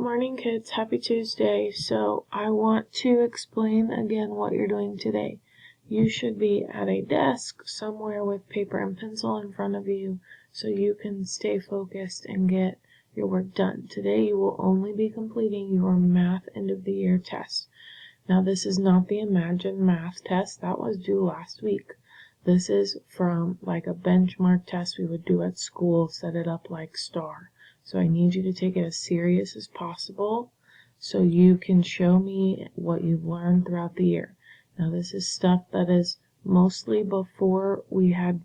morning, kids. Happy Tuesday. So I want to explain again what you're doing today. You should be at a desk somewhere with paper and pencil in front of you so you can stay focused and get your work done. Today you will only be completing your math end of the year test. Now this is not the Imagine Math test that was due last week. This is from like a benchmark test we would do at school, set it up like STAR. So I need you to take it as serious as possible so you can show me what you've learned throughout the year. Now this is stuff that is mostly before we had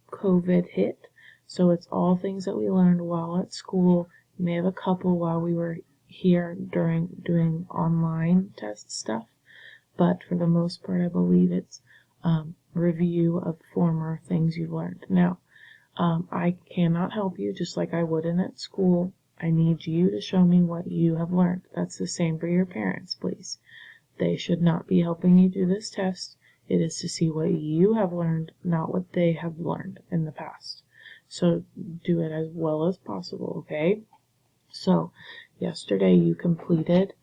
COVID hit. So it's all things that we learned while at school. You may have a couple while we were here during doing online test stuff. But for the most part, I believe it's review of former things you've learned. Now, I cannot help you just like I would in at school. I need you to show me what you have learned. That's the same for your parents, please. They should not be helping you do this test. It is to see what you have learned, not what they have learned in the past. So do it as well as possible, okay? So yesterday you completed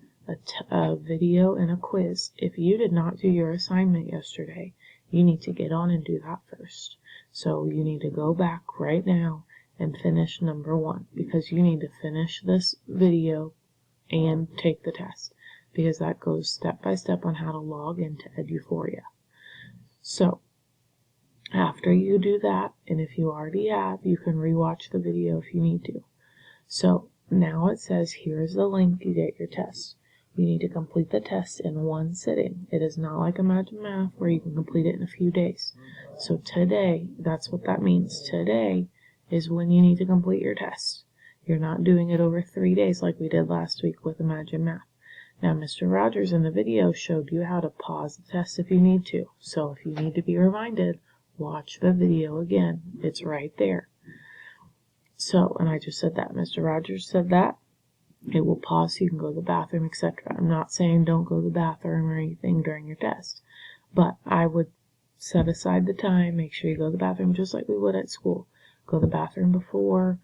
a video and a quiz. If you did not do your assignment yesterday, you need to get on and do that first. So you need to go back right now and finish number 1 because you need to finish this video and take the test because that goes step by step on how to log into Eduphoria. So after you do that, and if you already have, you can rewatch the video if you need to. So now it says here's the link to get your test. You need to complete the test in one sitting. It is not like Imagine Math where you can complete it in a few days. So today, that's what that means. Today is when you need to complete your test. You're not doing it over 3 days like we did last week with Imagine Math. Now, Mr. Rogers in the video showed you how to pause the test if you need to. So if you need to be reminded, watch the video again. It's right there. So, and I just said that. Mr. Rogers said that. It will pause so you can go to the bathroom, etc. I'm not saying don't go to the bathroom or anything during your test, but I would set aside the time, make sure you go to the bathroom just like we would at school. Go to the bathroom before,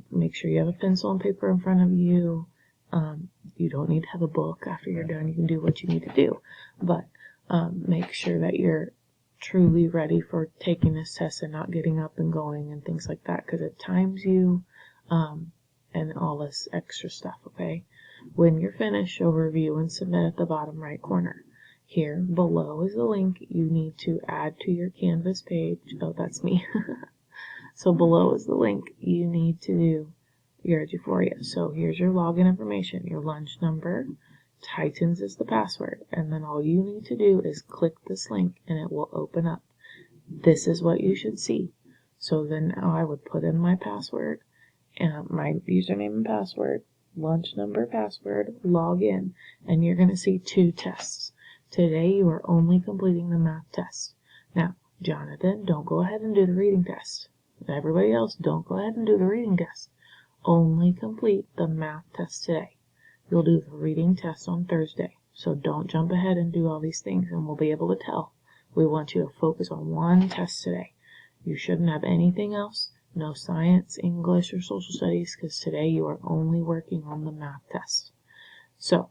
make sure you have a pencil and paper in front of you. You don't need to have a book after you're done. You can do what you need to do, but make sure that you're truly ready for taking this test and not getting up and going and things like that because it times you and all this extra stuff, okay? When you're finished, you'll review and submit at the bottom right corner. Here below is the link you need to add to your Canvas page. Oh, that's me. So below is the link you need to do your Eduphoria. So here's your login information, your lunch number, Titans is the password, and then all you need to do is click this link and it will open up. This is what you should see. So then now I would put in my password, and my username and password, lunch number, password, log in, and you're going to see 2 tests. Today you are only completing the math test. Now, Jonathan, don't go ahead and do the reading test. Everybody else, don't go ahead and do the reading test. Only complete the math test today. You'll do the reading test on Thursday, so don't jump ahead and do all these things, and we'll be able to tell. We want you to focus on one test today. You shouldn't have anything else. No science, English, or social studies, because today you are only working on the math test. So,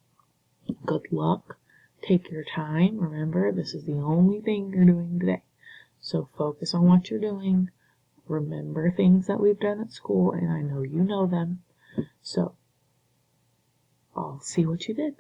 good luck. Take your time. Remember, this is the only thing you're doing today. So focus on what you're doing. Remember things that we've done at school, and I know you know them. So, I'll see what you did.